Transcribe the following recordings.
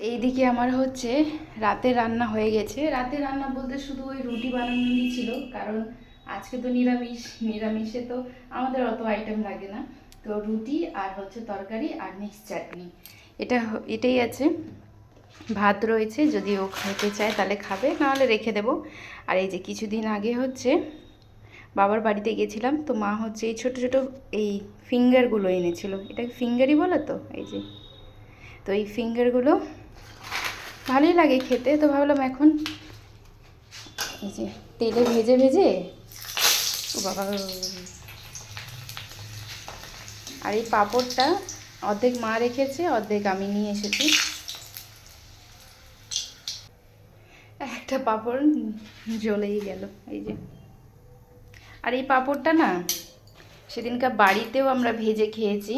এইদিকে আমার হচ্ছে রাতের রান্না হয়ে গেছে। রাতের রান্না বলতে শুধু ওই রুটি বানানোই ছিল, কারণ আজকে তো নিরামিষ। নিরামিষে তো আমাদের অত আইটেম লাগে না। তো রুটি আর হচ্ছে তরকারি আর মিক্স চাটনি, এটাই আছে। ভাত রয়েছে, যদি ও খেতে চায় তাহলে খাবে, নাহলে রেখে দেবো। আর এই যে কিছুদিন আগে হচ্ছে বাবার বাড়িতে গেছিলাম, তো মা হচ্ছে এই ছোটো ছোটো এই ফিঙ্গারগুলো এনেছিল। এটাকে ফিঙ্গারই বলে তো, এই যে। তো এই ফিঙ্গারগুলো ভালোই লাগে খেতে, তো ভাবলাম এখন এই যে তেলে ভেজে ভেজে, ও বাবা। আর এই পাঁপড়টা অর্ধেক মা রেখেছে, অর্ধেক আমি নিয়ে এসেছি। একটা পাঁপড় জ্বলেই গেল, এই যে। আর এই পাঁপড়টা না সেদিনকার বাড়িতেও আমরা ভেজে খেয়েছি,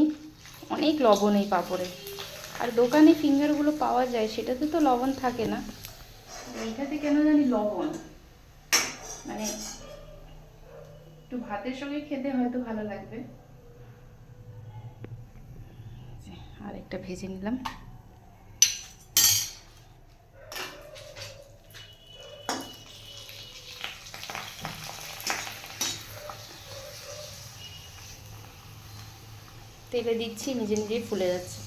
অনেক লবণ এই পাঁপড়ে। আর দোকানে ফিঙ্গারগুলো পাওয়া যায়, সেটাতে তো লবণ থাকে না, এইটাতে কেন জানি লবণ। মানে একটু ভাতের সঙ্গে খেতে হয়তো ভালো লাগবে। আর একটা ভেজে নিলাম। তেলে দিচ্ছি, নিজে নিজেই ফুলে যাচ্ছে।